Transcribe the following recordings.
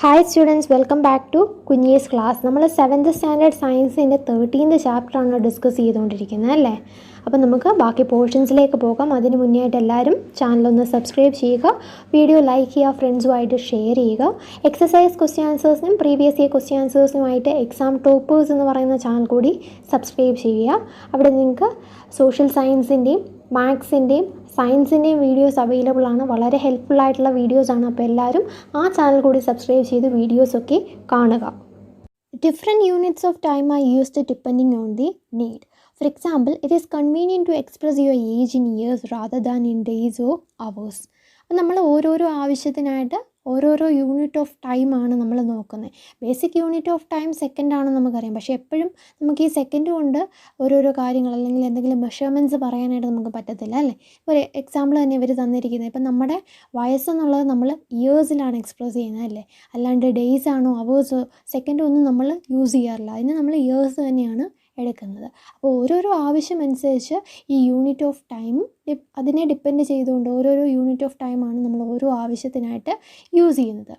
Hi students, welcome back to Kunjees class. നമ്മൾ 7th standard സയൻസിൻ്റെ 13th ചാപ്റ്ററാണ് ഡിസ്കസ് ചെയ്തുകൊണ്ടിരിക്കുന്നത് അല്ലേ. അപ്പോൾ നമുക്ക് ബാക്കി പോർഷൻസിലേക്ക് പോകാം. അതിന് മുന്നേ ആയിട്ട് എല്ലാവരും ചാനലൊന്ന് സബ്സ്ക്രൈബ് ചെയ്യുക, വീഡിയോ ലൈക്ക് ചെയ്യുക, ഫ്രണ്ട്സുമായിട്ട് ഷെയർ ചെയ്യുക. എക്സസൈസ് ക്വസ്റ്റ്യൻ ആൻസേഴ്സിനും പ്രീവിയസ് ഇയർ ക്വസ്റ്റ്യൻ ആൻസേഴ്സിനുമായിട്ട് എക്സാം ടോപ്പേഴ്സ് എന്ന് പറയുന്ന ചാനൽ കൂടി സബ്സ്ക്രൈബ് ചെയ്യുക. അവിടെ നിങ്ങൾക്ക് സോഷ്യൽ സയൻസിൻ്റെയും മാത്സിൻ്റെയും സയൻസിൻ്റെയും വീഡിയോസ് അവൈലബിൾ ആണ്. വളരെ ഹെൽപ്ഫുൾ ആയിട്ടുള്ള വീഡിയോസാണ്. അപ്പോൾ എല്ലാവരും ആ ചാനൽ കൂടി സബ്സ്ക്രൈബ് ചെയ്ത് വീഡിയോസൊക്കെ കാണുക. Different units of time are used depending on the need. For example, it is convenient to express your age in years rather than in days or hours. അപ്പോൾ നമ്മൾ ഓരോരോ ആവശ്യത്തിനായിട്ട് ഓരോരോ യൂണിറ്റ് ഓഫ് ടൈമാണ് നമ്മൾ നോക്കുന്നത്. ബേസിക് യൂണിറ്റ് ഓഫ് ടൈം സെക്കൻഡാണെന്ന് നമുക്കറിയാം. പക്ഷേ എപ്പോഴും നമുക്ക് ഈ സെക്കൻഡ് കൊണ്ട് ഓരോരോ കാര്യങ്ങൾ അല്ലെങ്കിൽ എന്തെങ്കിലും മെഷർമെൻറ്റ്സ് പറയാനായിട്ട് നമുക്ക് പറ്റത്തില്ല അല്ലേ. ഒരു എക്സാമ്പിൾ തന്നെ ഇവർ തന്നിരിക്കുന്നത്, ഇപ്പം നമ്മുടെ വയസ്സെന്നുള്ളത് നമ്മൾ ഇയേഴ്സിലാണ് എക്സ്പ്രസ് ചെയ്യുന്നത് അല്ലേ. അല്ലാണ്ട് ഡേയ്സ് ആണോ അവേഴ്സോ സെക്കൻഡോ ഒന്നും നമ്മൾ യൂസ് ചെയ്യാറില്ല. അതിന് നമ്മൾ ഇയേഴ്സ് തന്നെയാണ് എടുക്കുന്നത്. അപ്പോൾ ഓരോരോ ആവശ്യമനുസരിച്ച് ഈ യൂണിറ്റ് ഓഫ് ടൈം അതിനെ ഡിപ്പെൻഡ് ചെയ്തുകൊണ്ട് ഓരോരോ യൂണിറ്റ് ഓഫ് ടൈമാണ് നമ്മൾ ഓരോ ആവശ്യത്തിനായിട്ട് യൂസ് ചെയ്യുന്നത്.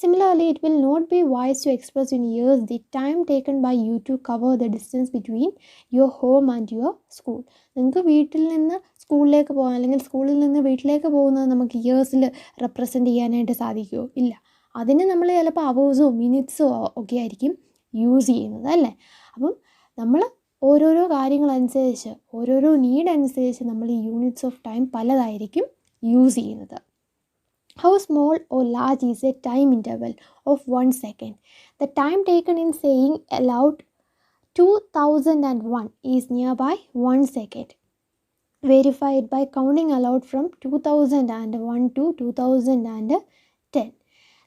Similarly, it will not be wise to express in years the time taken by you to cover the distance between your home and your school. നിങ്ങൾക്ക് വീട്ടിൽ നിന്ന് സ്കൂളിലേക്ക് പോകാൻ അല്ലെങ്കിൽ സ്കൂളിൽ നിന്ന് വീട്ടിലേക്ക് പോകുന്നത് നമുക്ക് ഇയേഴ്സിൽ റെപ്രസെൻ്റ് ചെയ്യാനായിട്ട് സാധിക്കുമോ? ഇല്ല. അതിന് നമ്മൾ ചിലപ്പോൾ അവേഴ്സോ മിനിറ്റ്സോ ഒക്കെ ആയിരിക്കും യൂസ് ചെയ്യുന്നത് അല്ലേ. അപ്പം നമ്മൾ ഓരോരോ കാര്യങ്ങളനുസരിച്ച് ഓരോരോ നീഡ് അനുസരിച്ച് നമ്മൾ ഈ യൂണിറ്റ്സ് ഓഫ് ടൈം പലതായിരിക്കും യൂസ് ചെയ്യുന്നത്. How small or large is a time interval of 1 second? The time taken in saying aloud 2001 is nearby 1 second. Verify it by counting aloud from 2001 to 2010.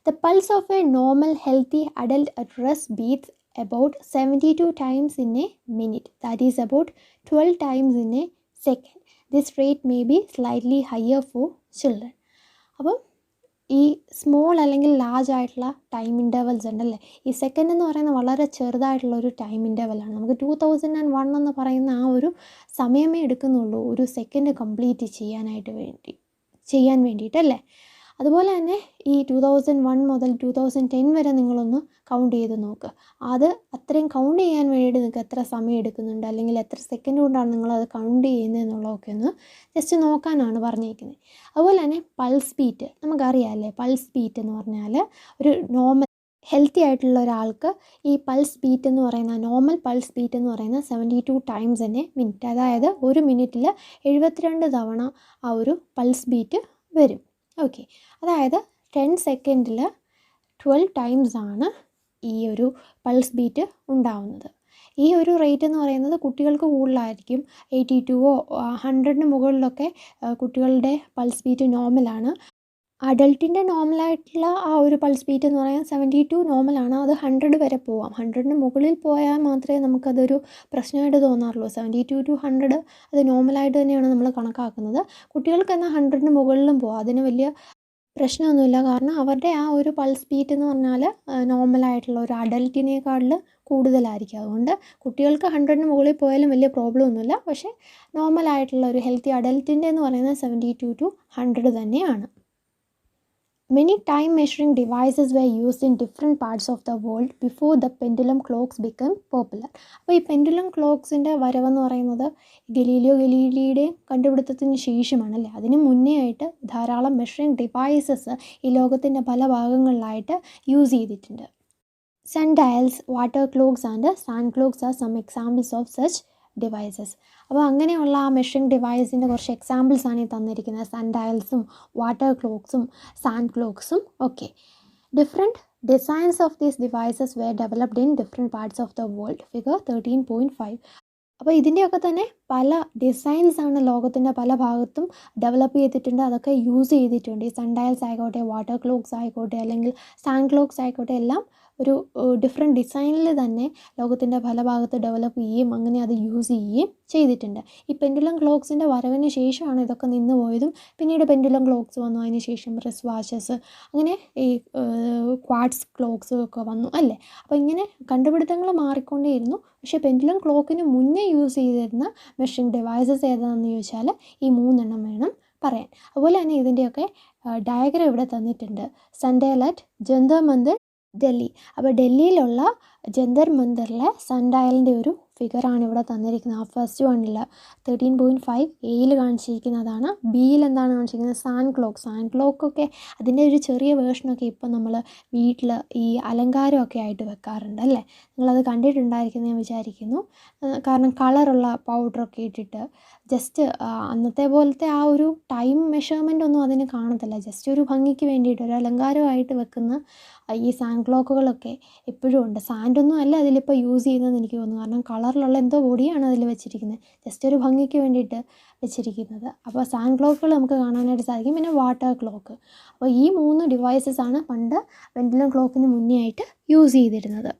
The pulse of a normal healthy adult at rest beats about 72 times in a minute. That is about 12 times in a second. This rate may be slightly higher for children. അപ്പം ഈ small അല്ലെങ്കിൽ large ആയിട്ടുള്ള time intervals ഉണ്ടല്ലേ. ഈ second എന്ന് പറയുന്നത് വളരെ ചെറുതായിട്ടുള്ളൊരു time ഇൻ്റർവലാണ്. നമുക്ക് 2001 എന്ന് പറയുന്ന ആ ഒരു സമയമേ എടുക്കുന്നുള്ളൂ ഒരു സെക്കൻഡ് കംപ്ലീറ്റ് ചെയ്യാൻ വേണ്ടിയിട്ടല്ലേ. അതുപോലെ തന്നെ ഈ 2001 മുതൽ 2010 വരെ നിങ്ങളൊന്ന് കൗണ്ട് ചെയ്ത് നോക്ക്. അത് അത്രയും കൗണ്ട് ചെയ്യാൻ വേണ്ടിയിട്ട് നിങ്ങൾക്ക് എത്ര സമയം എടുക്കുന്നുണ്ട് അല്ലെങ്കിൽ എത്ര സെക്കൻഡ് കൊണ്ടാണ് നിങ്ങളത് കൗണ്ട് ചെയ്യുന്നത് എന്നുള്ളതൊക്കെ ഒന്ന് ജസ്റ്റ് നോക്കാനാണ് പറഞ്ഞിരിക്കുന്നത്. അതുപോലെ തന്നെ പൾസ് ബീറ്റ് നമുക്കറിയാമല്ലേ. പൾസ് ബീറ്റ് എന്ന് പറഞ്ഞാൽ ഒരു നോർമൽ ഹെൽത്തി ആയിട്ടുള്ള ഒരാൾക്ക് ഈ പൾസ് ബീറ്റ് എന്ന് പറയുന്ന നോർമൽ പൾസ് ബീറ്റ് എന്ന് പറയുന്ന 72 ടൈംസ് തന്നെ മിനിറ്റ്. അതായത് ഒരു മിനിറ്റിൽ 72 തവണ ആ ഒരു പൾസ് ബീറ്റ് വരും. ഓക്കെ, അതായത് 10 സെക്കൻഡിൽ 12 ടൈംസ് ആണ് ഈ ഒരു പൾസ് ബീറ്റ് ഉണ്ടാവുന്നത്. ഈ ഒരു റേറ്റ് എന്ന് പറയുന്നത് കുട്ടികൾക്ക് കൂടുതലായിരിക്കും. 82 100 മുകളിലൊക്കെ കുട്ടികളുടെ പൾസ് ബീറ്റ് നോർമലാണ്. അഡൾട്ടിൻ്റെ നോർമലായിട്ടുള്ള ആ ഒരു പൾസ് ബീറ്റ് എന്ന് പറയുന്നത് 72 നോർമലാണ്. അത് 100 വരെ പോവാം. 100 മുകളിൽ പോയാൽ മാത്രമേ നമുക്കതൊരു പ്രശ്നമായിട്ട് തോന്നാറുള്ളൂ. 72 to 100 അത് നോർമലായിട്ട് തന്നെയാണ് നമ്മൾ കണക്കാക്കുന്നത്. കുട്ടികൾക്ക് എന്നാൽ 100 മുകളിലും പോവാം. അതിന് വലിയ പ്രശ്നമൊന്നുമില്ല. കാരണം അവരുടെ ആ ഒരു പൾസ് ബീറ്റ് എന്ന് പറഞ്ഞാൽ നോർമലായിട്ടുള്ള ഒരു അഡൽട്ടിനേക്കാളിൽ കൂടുതലായിരിക്കും. അതുകൊണ്ട് കുട്ടികൾക്ക് 100 മുകളിൽ പോയാലും വലിയ പ്രോബ്ലം ഒന്നുമില്ല. പക്ഷേ നോർമലായിട്ടുള്ള ഒരു ഹെൽത്തി അഡൽട്ടിൻ്റെ എന്ന് പറയുന്നത് 72 to 100 തന്നെയാണ്. Many time measuring devices were used in different parts of the world before the pendulum clocks became popular. അപ്പോൾ ഈ പെൻഡുലം ക്ലോക്സിൻ്റെ വരവെന്ന് പറയുന്നത് ഗലീലിയോ ഗലീലിയുടെ കണ്ടുപിടുത്തത്തിന് ശേഷമാണല്ലേ. അതിന് മുന്നേ ആയിട്ട് ധാരാളം മെഷറിംഗ് ഡിവൈസസ് ഈ ലോകത്തിൻ്റെ പല ഭാഗങ്ങളിലായിട്ട് യൂസ് ചെയ്തിട്ടുണ്ട്. Sun dials, water clocks and sand clocks are some examples of such devices. അപ്പോൾ അങ്ങനെയുള്ള ആ മെഷറിംഗ് ഡിവൈസിൻ്റെ കുറച്ച് എക്സാമ്പിൾസാണ് ഈ തന്നിരിക്കുന്നത്. സൺ ഡയൽസും വാട്ടർ ക്ലോക്സും സാൻഡ് ക്ലോക്സും ഒക്കെ. Different designs of these devices were developed in different parts of the world. Figure 13.5. അപ്പോൾ ഇതിൻ്റെയൊക്കെ തന്നെ പല ഡിസൈൻസാണ് ലോകത്തിൻ്റെ പല ഭാഗത്തും ഡെവലപ്പ് ചെയ്തിട്ടുണ്ട്. അതൊക്കെ യൂസ് ചെയ്തിട്ടുണ്ട്. ഈ സൺ ഡയൽസ് ആയിക്കോട്ടെ, വാട്ടർ ക്ലോക്സ് ആയിക്കോട്ടെ, അല്ലെങ്കിൽ സാൻഡ് ക്ലോക്സ് ആയിക്കോട്ടെ, എല്ലാം ഒരു ഡിഫറെൻറ്റ് ഡിസൈനിൽ തന്നെ ലോകത്തിൻ്റെ പല ഭാഗത്ത് ഡെവലപ്പ് ചെയ്യുകയും അങ്ങനെ അത് യൂസ് ചെയ്യുകയും ചെയ്തിട്ടുണ്ട്. ഈ പെൻഡുലം ക്ലോക്സിൻ്റെ വരവിന് ശേഷമാണ് ഇതൊക്കെ നിന്ന് പോയതും. പിന്നീട് പെൻഡുലം ക്ലോക്സ് വന്നു, അതിന് ശേഷം റിസ്റ്റ് വാച്ചസ്, അങ്ങനെ ഈ ക്വാർട്സ് ക്ലോക്സ് ഒക്കെ വന്നു അല്ലേ. അപ്പോൾ ഇങ്ങനെ കണ്ടുപിടുത്തങ്ങൾ മാറിക്കൊണ്ടേയിരുന്നു. പക്ഷേ പെൻഡുലം ക്ലോക്കിന് മുന്നേ യൂസ് ചെയ്തിരുന്ന മെഷറിംഗ് ഡിവൈസസ് ഏതാണെന്ന് ചോദിച്ചാൽ ഈ 3 എണ്ണം വേണം പറയാൻ. അതുപോലെ തന്നെ ഇതിൻ്റെയൊക്കെ ഡയഗ്രം ഇവിടെ തന്നിട്ടുണ്ട്. Sundial at Jantar Mandir Delhi. അപ്പോൾ ഡൽഹിയിലുള്ള ജന്തർ മന്ദറിലെ സൺ ഡയലിൻ്റെ ഒരു ഫിഗറാണ് ഇവിടെ തന്നിരിക്കുന്നത്. ആ ഫസ്റ്റ് വണ്ണിൽ 13.5 എയിൽ കാണിച്ചിരിക്കുന്നതാണ്. ബിയിൽ എന്താണ് കാണിച്ചിരിക്കുന്നത്? സാൻഡ് ക്ലോക്കൊക്കെ അതിൻ്റെ ഒരു ചെറിയ വേർഷനൊക്കെ ഇപ്പം നമ്മൾ വീട്ടിൽ ഈ അലങ്കാരമൊക്കെ ആയിട്ട് വെക്കാറുണ്ട് അല്ലേ? നിങ്ങളത് കണ്ടിട്ടുണ്ടായിരിക്കും ഞാൻ വിചാരിക്കുന്നു. കാരണം കളറുള്ള പൗഡറൊക്കെ ഇട്ടിട്ട് ജസ്റ്റ് അന്നത്തെ പോലത്തെ ആ ഒരു ടൈം മെഷർമെൻ്റ് ഒന്നും അതിന് കാണത്തില്ല. ജസ്റ്റ് ഒരു ഭംഗിക്ക് വേണ്ടിയിട്ട് ഒരു അലങ്കാരമായിട്ട് വെക്കുന്ന ഈ സാൻഡ് ക്ലോക്കുകളൊക്കെ ഇപ്പോഴും ഉണ്ട്. സാൻഡൊന്നും അല്ല അതിലിപ്പോൾ യൂസ് ചെയ്യുന്നതെന്ന് എനിക്ക് തോന്നുന്നു. കാരണം കളറിലുള്ള എന്തോ പൊടിയാണ് അതിൽ വെച്ചിരിക്കുന്നത്, ജസ്റ്റ് ഒരു ഭംഗിക്ക് വേണ്ടിയിട്ട് വെച്ചിരിക്കുന്നത്. അപ്പോൾ സാൻഡ് ക്ലോക്കുകൾ നമുക്ക് കാണാനായിട്ട് സാധിക്കും. പിന്നെ വാട്ടർ ക്ലോക്ക്. അപ്പോൾ ഈ 3 ഡിവൈസസാണ് പണ്ട് പെൻഡുലം ക്ലോക്കിന് മുന്നേ ആയിട്ട് യൂസ് ചെയ്തിരുന്നത്.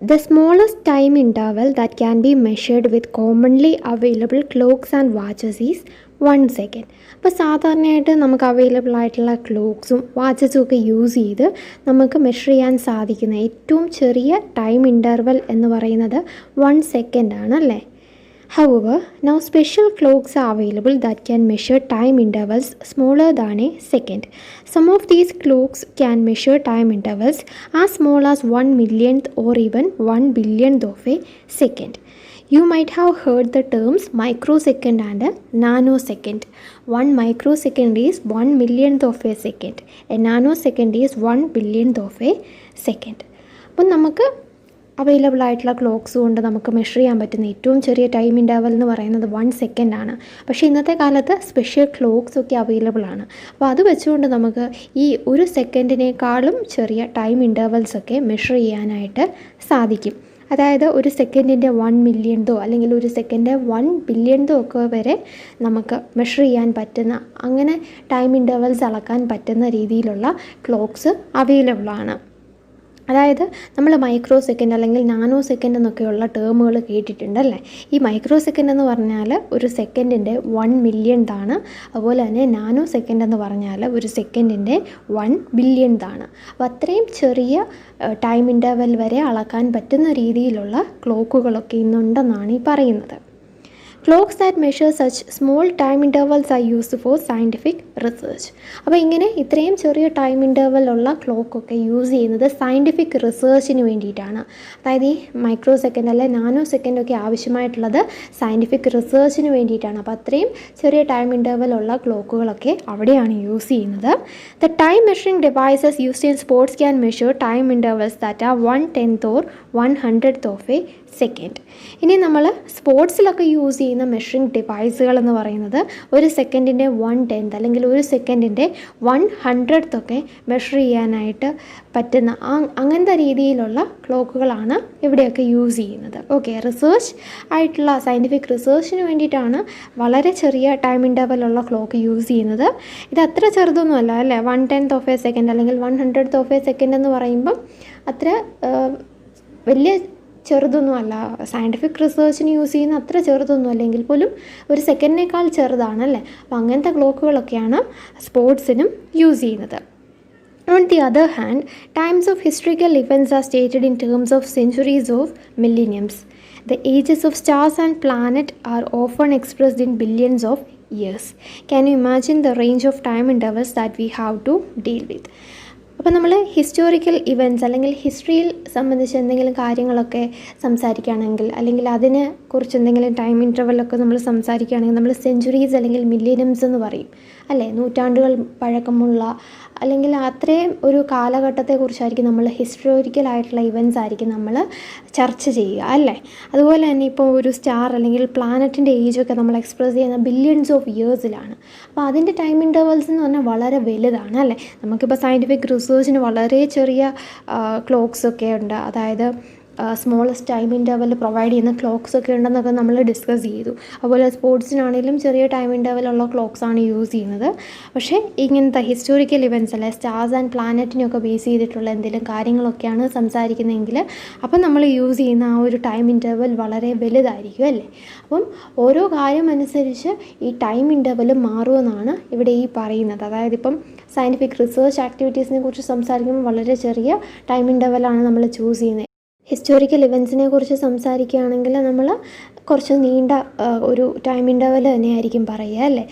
The smallest time interval that can be measured with commonly available clocks and watches is 1 second. അപ്പോൾ സാധാരണയായിട്ട് നമുക്ക് അവൈലബിൾ ആയിട്ടുള്ള ക്ലോക്സും വാച്ചസും ഒക്കെ യൂസ് ചെയ്ത് നമുക്ക് മെഷർ ചെയ്യാൻ സാധിക്കുന്ന ഏറ്റവും ചെറിയ ടൈം ഇൻ്റർവൽ എന്ന് പറയുന്നത് 1 സെക്കൻഡ് ആണ് അല്ലേ? However, now special clocks are available that can measure time intervals smaller than a second. Some of these clocks can measure time intervals as small as 1 millionth or even 1 billionth of a second. You might have heard the terms microsecond and nanosecond. 1 microsecond is 1 millionth of a second. A nanosecond is 1 billionth of a second. അപ്പോൾ നമുക്ക് available ആയിട്ടുള്ള clocks കൊണ്ട് നമുക്ക് measure ചെയ്യാൻ പറ്റുന്ന ഏറ്റവും ചെറിയ time interval എന്ന് പറയുന്നത് 1 സെക്കൻഡാണ്. പക്ഷേ ഇന്നത്തെ കാലത്ത് സ്പെഷ്യൽ ക്ലോക്സ് ഒക്കെ അവൈലബിൾ ആണ്. അപ്പോൾ അത് വെച്ചുകൊണ്ട് നമുക്ക് ഈ 1 സെക്കൻഡിനേക്കാളും ചെറിയ ടൈം ഇൻ്റർവൽസൊക്കെ മെഷർ ചെയ്യാനായിട്ട് സാധിക്കും. അതായത് 1 സെക്കൻഡിൻ്റെ 1 മില്യൺതോ അല്ലെങ്കിൽ 1 സെക്കൻഡ് 1 ബില്യൺതോ ഒക്കെ വരെ നമുക്ക് മെഷർ ചെയ്യാൻ പറ്റുന്ന, അങ്ങനെ ടൈം ഇൻ്റർവൽസ് അളക്കാൻ പറ്റുന്ന രീതിയിലുള്ള ക്ലോക്സ് അവൈലബിൾ ആണ്. അതായത് നമ്മൾ മൈക്രോ സെക്കൻഡ് അല്ലെങ്കിൽ നാനോ സെക്കൻഡ് എന്നൊക്കെയുള്ള ടേമുകൾ കേട്ടിട്ടുണ്ടല്ലേ? ഈ മൈക്രോ സെക്കൻഡ് എന്ന് പറഞ്ഞാൽ 1 സെക്കൻഡിൻ്റെ 1 മില്യൺതാണ്. അതുപോലെ തന്നെ നാനോ സെക്കൻഡ് എന്ന് പറഞ്ഞാൽ 1 സെക്കൻഡിൻ്റെ 1 ബില്യൺതാണ്. അപ്പോൾ അത്രയും ചെറിയ ടൈം ഇൻ്റർവൽ വരെ അളക്കാൻ പറ്റുന്ന രീതിയിലുള്ള ക്ലോക്കുകളൊക്കെ ഇന്നുണ്ടെന്നാണ് ഈ പറയുന്നത്. Clocks that measure such small time intervals are used for scientific research. അപ്പോൾ ഇങ്ങനെ ഇത്രയും ചെറിയ ടൈം ഇൻ്റർവലുള്ള ക്ലോക്കൊക്കെ യൂസ് ചെയ്യുന്നത് സയൻറ്റിഫിക് റിസർച്ചിന് വേണ്ടിയിട്ടാണ്. അതായത് ഈ മൈക്രോ സെക്കൻഡ് അല്ലെ നാനോ സെക്കൻഡൊക്കെ ആവശ്യമായിട്ടുള്ളത് സയൻറ്റിഫിക് റിസർച്ചിന് വേണ്ടിയിട്ടാണ്. അപ്പോൾ അത്രയും ചെറിയ ടൈം ഇൻ്റർവലുള്ള ക്ലോക്കുകളൊക്കെ അവിടെയാണ് യൂസ് ചെയ്യുന്നത്. The time measuring devices used in sports can measure time intervals that are 1/10th or 1/100th of a second. ഇനി നമ്മൾ സ്പോർട്സിലൊക്കെ യൂസ് ചെയ്യുന്ന മെഷറിംഗ് ഡിവൈസുകൾ എന്ന് പറയുന്നത് 1 സെക്കൻഡിൻ്റെ 1/10 അല്ലെങ്കിൽ 1 സെക്കൻഡിൻ്റെ 1/100th ഒക്കെ മെഷർ ചെയ്യാനായിട്ട് പറ്റുന്ന അങ്ങനത്തെ രീതിയിലുള്ള ക്ലോക്കുകളാണ് ഇവിടെയൊക്കെ യൂസ് ചെയ്യുന്നത്. ഓക്കെ, റിസർച്ച് ആയിട്ടുള്ള സയൻറ്റിഫിക് റിസർച്ചിന് വേണ്ടിയിട്ടാണ് വളരെ ചെറിയ ടൈം ഇൻ്റർവലുള്ള ക്ലോക്ക് യൂസ് ചെയ്യുന്നത്. ഇത് അത്ര ചെറുതൊന്നുമല്ല അല്ലേ? 1/10th of a second അല്ലെങ്കിൽ 1/100th of a second എന്ന് പറയുമ്പം അത്ര വലിയ ചെറുതൊന്നുമല്ല. സയൻറ്റിഫിക് റിസർച്ചിന് യൂസ് ചെയ്യുന്ന അത്ര ചെറുതൊന്നും അല്ലെങ്കിൽ പോലും 1 സെക്കൻഡിനേക്കാൾ ചെറുതാണല്ലേ? അപ്പോൾ അങ്ങനത്തെ ക്ലോക്കുകളൊക്കെയാണ് സ്പോർട്സിനും യൂസ് ചെയ്യുന്നത്. On the other hand, times of historical events are stated in terms of centuries of millenniums. The ages of stars and planets are often expressed in billions of years. Can you imagine the range of time intervals that we have to deal with? അപ്പോൾ നമ്മൾ historical events അല്ലെങ്കിൽ ഹിസ്റ്ററിയിൽ സംബന്ധിച്ച് എന്തെങ്കിലും കാര്യങ്ങളൊക്കെ സംസാരിക്കുകയാണെങ്കിൽ അല്ലെങ്കിൽ അതിനെ കുറിച്ച് എന്തെങ്കിലും ടൈം ഇൻ്റർവെല്ലൊക്കെ നമ്മൾ സംസാരിക്കുകയാണെങ്കിൽ നമ്മൾ സെഞ്ച്വറീസ് അല്ലെങ്കിൽ മില്ലേനിയംസ് എന്ന് പറയും അല്ലേ? നൂറ്റാണ്ടുകൾ പഴക്കമുള്ള അല്ലെങ്കിൽ അത്രയും ഒരു കാലഘട്ടത്തെക്കുറിച്ചായിരിക്കും നമ്മൾ ഹിസ്റ്റോറിക്കലായിട്ടുള്ള ഇവൻറ്റ്സ് ആയിരിക്കും നമ്മൾ ചർച്ച ചെയ്യുക അല്ലേ? അതുപോലെ തന്നെ ഇപ്പോൾ ഒരു സ്റ്റാർ അല്ലെങ്കിൽ പ്ലാനറ്റിൻ്റെ ഏജൊക്കെ നമ്മൾ എക്സ്പ്രസ് ചെയ്യുന്ന ബില്യൺസ് ഓഫ് ഇയേഴ്സിലാണ്. അപ്പോൾ അതിൻ്റെ ടൈം ഇൻ്റർവൽസ് എന്ന് പറഞ്ഞാൽ വളരെ വലുതാണ് അല്ലേ? നമുക്കിപ്പോൾ സയൻറ്റിഫിക് റിസർച്ചിന് വളരെ ചെറിയ ക്ലോക്സൊക്കെ ഉണ്ട്. അതായത് സ്മോളസ്റ്റ് ടൈം ഇൻ്റർവൽ പ്രൊവൈഡ് ചെയ്യുന്ന ക്ലോക്സൊക്കെ ഉണ്ടെന്നൊക്കെ നമ്മൾ ഡിസ്കസ് ചെയ്തു. അതുപോലെ സ്പോർട്സിനാണെങ്കിലും ചെറിയ ടൈം ഇൻ്റർവലുള്ള ക്ലോക്സാണ് യൂസ് ചെയ്യുന്നത്. പക്ഷേ ഇങ്ങനത്തെ ഹിസ്റ്റോറിക്കൽ ഇവൻറ്റ്സ് അല്ലെ സ്റ്റാർസ് ആൻഡ് പ്ലാനറ്റിനെയൊക്കെ ബേസ് ചെയ്തിട്ടുള്ള എന്തെങ്കിലും കാര്യങ്ങളൊക്കെയാണ് സംസാരിക്കുന്നതെങ്കിൽ അപ്പം നമ്മൾ യൂസ് ചെയ്യുന്ന ആ ഒരു ടൈം ഇൻ്റർവൽ വളരെ വലുതായിരിക്കും അല്ലേ? അപ്പം ഓരോ കാര്യം അനുസരിച്ച് ഈ ടൈം ഇൻ്റർവൽ മാറുമെന്നാണ് ഇവിടെ ഈ പറയുന്നത്. അതായത് ഇപ്പം സയൻറ്റിഫിക് റിസർച്ച് ആക്ടിവിറ്റീസിനെ കുറിച്ച് സംസാരിക്കുമ്പോൾ വളരെ ചെറിയ ടൈം ഇൻ്റർവലാണ് നമ്മൾ ചൂസ് ചെയ്യുന്നത്. ഹിസ്റ്റോറിക്കൽ ഇവൻസിനെ കുറിച്ച് സംസാരിക്കുകയാണെങ്കിൽ നമ്മൾ കുറച്ച് നീണ്ട ഒരു ടൈം ഇൻ്റർവൽ തന്നെയായിരിക്കും പറയുക അല്ലേ.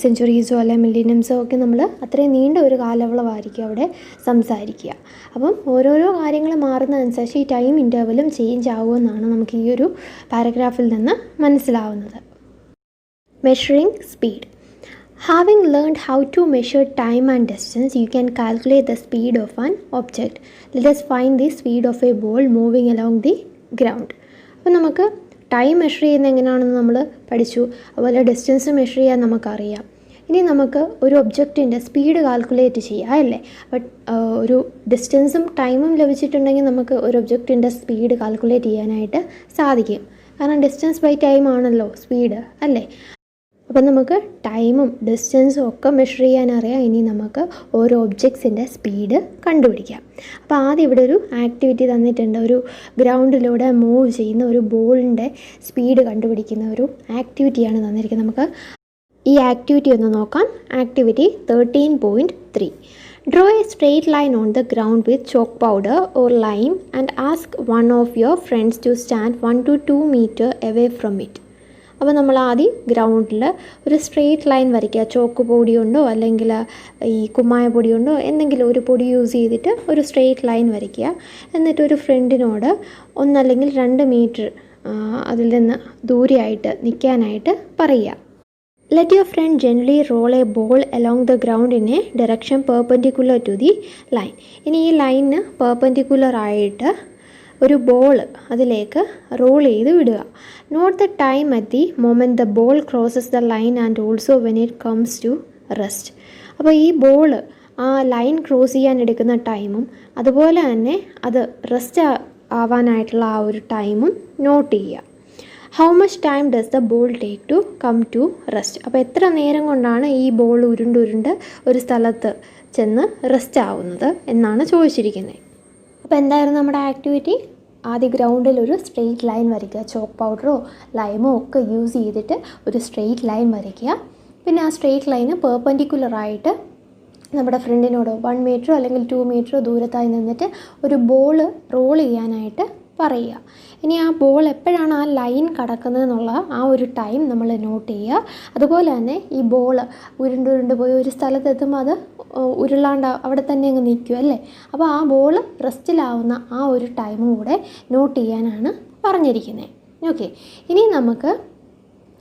സെഞ്ച്വറീസോ അല്ലെ മില്ലേനിയംസോ ഒക്കെ നമ്മൾ അത്രയും നീണ്ട ഒരു കാലയളവായിരിക്കും അവിടെ സംസാരിക്കുക. അപ്പം ഓരോരോ കാര്യങ്ങൾ മാറുന്നതനുസരിച്ച് ഈ ടൈം ഇൻ്റർവലും ചേഞ്ച് ആകുമെന്നാണ് നമുക്ക് ഈ ഒരു പാരഗ്രാഫിൽ നിന്ന് മനസ്സിലാവുന്നത്. Measuring speed. Having learned how to measure time and distance, you can calculate the speed of an object. Let us find the speed of a ball moving along the ground. അപ്പോൾ നമുക്ക് time measure ചെയ്യുന്നത് എങ്ങനെയാണെന്ന് നമ്മൾ പഠിച്ചു. അതുപോലെ distance measure ചെയ്യാൻ നമുക്കറിയാം. ഇനി നമുക്ക് ഒരു ഒബ്ജക്റ്റിൻ്റെ സ്പീഡ് കാൽക്കുലേറ്റ് ചെയ്യാം അല്ലേ. ബട്ട് ഒരു ഡിസ്റ്റൻസും ടൈമും ലഭിച്ചിട്ടുണ്ടെങ്കിൽ നമുക്ക് ഒരു ഒബ്ജക്റ്റിൻ്റെ സ്പീഡ് കാൽക്കുലേറ്റ് ചെയ്യാനായിട്ട് സാധിക്കും. കാരണം ഡിസ്റ്റൻസ് ബൈ ടൈം ആണല്ലോ സ്പീഡ് അല്ലേ. അപ്പം നമുക്ക് ടൈമും ഡിസ്റ്റൻസും ഒക്കെ മെഷർ ചെയ്യാനറിയാം. ഇനി നമുക്ക് ഓരോ ഒബ്ജക്ട്സിൻ്റെ സ്പീഡ് കണ്ടുപിടിക്കാം. അപ്പോൾ ആദ്യം ഇവിടെ ഒരു ആക്ടിവിറ്റി തന്നിട്ടുണ്ട്. ഒരു ഗ്രൗണ്ടിലൂടെ മൂവ് ചെയ്യുന്ന ഒരു ബോളിൻ്റെ സ്പീഡ് കണ്ടുപിടിക്കുന്ന ഒരു ആക്ടിവിറ്റിയാണ് തന്നിരിക്കുന്നത്. നമുക്ക് ഈ ആക്ടിവിറ്റി ഒന്ന് നോക്കാം. Activity 13.3. Draw a straight line on the ground with chalk powder or lime and ask one of your friends to stand 1 to 2 meters away from it. അപ്പോൾ നമ്മൾ ആദ്യം ഗ്രൗണ്ടിൽ ഒരു സ്ട്രെയിറ്റ് ലൈൻ വരയ്ക്കുക. ചോക്ക് പൊടി കൊണ്ടോ അല്ലെങ്കിൽ ഈ കുമ്മായ പൊടി കൊണ്ടോ എന്തെങ്കിലും ഒരു പൊടി യൂസ് ചെയ്തിട്ട് ഒരു സ്ട്രെയിറ്റ് ലൈൻ വരയ്ക്കുക. എന്നിട്ട് ഒരു ഫ്രണ്ടിനോട് 1 അല്ലെങ്കിൽ 2 മീറ്റർ അതിൽ നിന്ന് ദൂരെയായിട്ട് നിൽക്കാനായിട്ട് പറയുക. Let your friend gently roll a ball along the ground in a direction perpendicular to the line. ഇനി ഈ ലൈനിന് പെർപെൻഡിക്കുലർ ആയിട്ട് ഒരു ബോൾ അതിലേക്ക് റോൾ ചെയ്ത് വിടുക. Note the time at the moment the ball crosses the line and also when it comes to rest. അപ്പോൾ ഈ ബോൾ ആ ലൈൻ ക്രോസ് ചെയ്യാൻ എടുക്കുന്ന ടൈമും അതുപോലെ തന്നെ അത് റെസ്റ്റ് ആവാനായിട്ടുള്ള ആ ഒരു ടൈമും നോട്ട് ചെയ്യുക. How much time does the ball take to come to rest. അപ്പോൾ എത്ര നേരം കൊണ്ടാണ് ഈ ബോൾ ഉരുണ്ടുരുണ്ട് ഒരു സ്ഥലത്ത് ചെന്ന് റെസ്റ്റ് ആവുന്നത് എന്നാണ് ചോദിച്ചിരിക്കുന്നത്. അപ്പോൾ എന്തായിരുന്നു നമ്മുടെ ആക്ടിവിറ്റി? ആദ്യ ഗ്രൗണ്ടിൽ ഒരു സ്ട്രെയിറ്റ് ലൈൻ വരയ്ക്കുക. ചോക്ക് പൗഡറോ ലൈമോ ഒക്കെ യൂസ് ചെയ്തിട്ട് ഒരു സ്ട്രെയിറ്റ് ലൈൻ വരയ്ക്കുക. പിന്നെ ആ സ്ട്രെയിറ്റ് ലൈന് പെർപെൻഡിക്കുലറായിട്ട് നമ്മുടെ ഫ്രണ്ടിനോടോ 1 മീറ്ററോ അല്ലെങ്കിൽ 2 മീറ്ററോ ദൂരത്തായി നിന്നിട്ട് ഒരു ബോൾ റോൾ ചെയ്യാനായിട്ട് പറയുക. ഇനി ആ ബോൾ എപ്പോഴാണ് ആ ലൈൻ കടക്കുന്നത് എന്നുള്ള ആ ഒരു ടൈം നമ്മൾ നോട്ട് ചെയ്യുക. അതുപോലെ തന്നെ ഈ ബോൾ ഉരുണ്ടുരുണ്ട് പോയി ഒരു സ്ഥലത്തെത്തുമ്പോൾ അത് ഉരുളാണ്ട് അവിടെ തന്നെ അങ്ങ് നിൽക്കും അല്ലേ. അപ്പോൾ ആ ബോൾ റെസ്റ്റിലാവുന്ന ആ ഒരു ടൈമും കൂടെ നോട്ട് ചെയ്യാനാണ് പറഞ്ഞിരിക്കുന്നത്. ഓക്കെ, ഇനി നമുക്ക്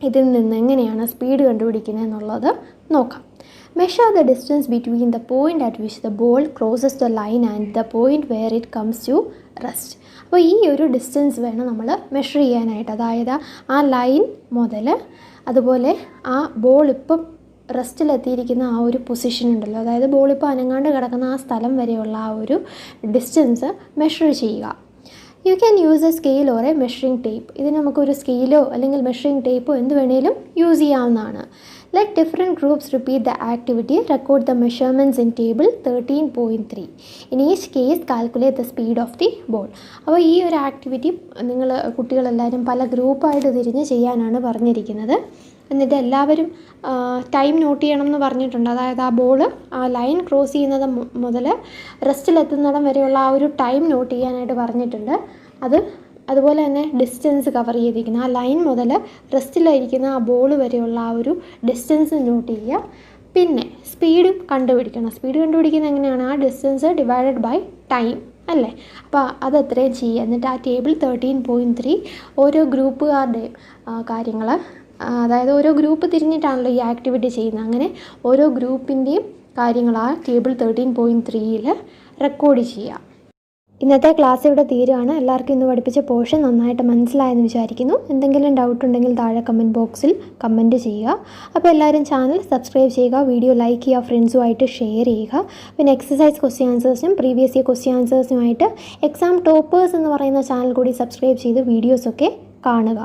ഇതിൽ നിന്ന് എങ്ങനെയാണ് സ്പീഡ് കണ്ടുപിടിക്കുന്നത് എന്നുള്ളത് നോക്കാം. Measure the distance between the point at which the ball crosses the line and the point where it comes to rest. അപ്പോൾ ഈ ഒരു ഡിസ്റ്റൻസ് വേണം നമ്മൾ മെഷർ ചെയ്യാനായിട്ട്. അതായത് ആ ലൈൻ മുതൽ അതുപോലെ ആ ബോൾ ഇപ്പം റെസ്റ്റിലെത്തിയിരിക്കുന്ന ആ ഒരു പൊസിഷൻ ഉണ്ടല്ലോ, അതായത് ബോൾ ഇപ്പോൾ അനങ്ങാണ്ട് കിടക്കുന്ന ആ സ്ഥലം വരെയുള്ള ആ ഒരു ഡിസ്റ്റൻസ് മെഷർ ചെയ്യുക. You can use A scale or A measuring tape. ഇതിന് നമുക്കൊരു സ്കെയിലോ അല്ലെങ്കിൽ മെഷറിംഗ് ടേപ്പോ എന്ത് വേണേലും യൂസ് ചെയ്യാവുന്നതാണ്. Let different groups repeat the activity. Record the measurements in table 13.3. In each case, calculate the speed of the ball. അപ്പോൾ ഈ ഒരു activity നിങ്ങൾ കുട്ടികളെല്ലാവരും പല ഗ്രൂപ്പായിട്ട് തിരിഞ്ഞ് ചെയ്യാനാണ് പറഞ്ഞിരിക്കുന്നത്. എന്നിട്ട് എല്ലാവരും ടൈം നോട്ട് ചെയ്യണം എന്ന് പറഞ്ഞിട്ടുണ്ട്. അതായത് ആ ബോൾ ആ ലൈൻ ക്രോസ് ചെയ്യുന്നത് മുതൽ റെസ്റ്റിലെത്തുന്നിടം വരെയുള്ള ആ ഒരു ടൈം നോട്ട് ചെയ്യാനായിട്ട് പറഞ്ഞിട്ടുണ്ട്. അതുപോലെ തന്നെ ഡിസ്റ്റൻസ് കവർ ചെയ്തിരിക്കുന്ന ആ ലൈൻ മുതൽ റെസ്റ്റിലായിരിക്കുന്ന ആ ബോൾ വരെയുള്ള ആ ഒരു ഡിസ്റ്റൻസ് നോട്ട് ചെയ്യുക. പിന്നെ സ്പീഡും കണ്ടുപിടിക്കണം. സ്പീഡ് കണ്ടുപിടിക്കുന്നത് എങ്ങനെയാണ്? ആ ഡിസ്റ്റൻസ് ഡിവൈഡഡ് ബൈ ടൈം അല്ലേ. അപ്പോൾ അത് എത്രയും ചെയ്യുക. എന്നിട്ട് ആ ടേബിൾ 13.3 ഓരോ ഗ്രൂപ്പുകാരുടെയും കാര്യങ്ങൾ, അതായത് ഓരോ ഗ്രൂപ്പ് തിരിഞ്ഞിട്ടാണല്ലോ ഈ ആക്ടിവിറ്റി ചെയ്യുന്നത്. അങ്ങനെ ഓരോ ഗ്രൂപ്പിൻ്റെയും കാര്യങ്ങൾ ആ ടേബിൾ 13.3 റെക്കോർഡ് ചെയ്യുക. ഇന്നത്തെ ക്ലാസ് ഇവിടെ തീരുകയാണ്. എല്ലാവർക്കും ഇന്ന് പഠിപ്പിച്ച പോർഷൻ നന്നായിട്ട് മനസ്സിലായെന്ന് വിചാരിക്കുന്നു. എന്തെങ്കിലും ഡൗട്ട് ഉണ്ടെങ്കിൽ താഴെ കമൻറ്റ് ബോക്സിൽ കമൻറ്റ് ചെയ്യുക. അപ്പോൾ എല്ലാവരും ചാനൽ സബ്സ്ക്രൈബ് ചെയ്യുക, വീഡിയോ ലൈക്ക് ചെയ്യുക, ഫ്രണ്ട്സുമായിട്ട് ഷെയർ ചെയ്യുക. പിന്നെ എക്സസൈസ് ക്വസ്റ്റ്യൻ ആൻസേഴ്സിനും പ്രീവിയസ് ഇയർ ക്വസ്റ്റ്യൻ ആൻസേഴ്സിനുമായിട്ട് എക്സാം ടോപ്പേഴ്സ് എന്ന് പറയുന്ന ചാനൽ കൂടി സബ്സ്ക്രൈബ് ചെയ്ത് വീഡിയോസൊക്കെ കാണുക.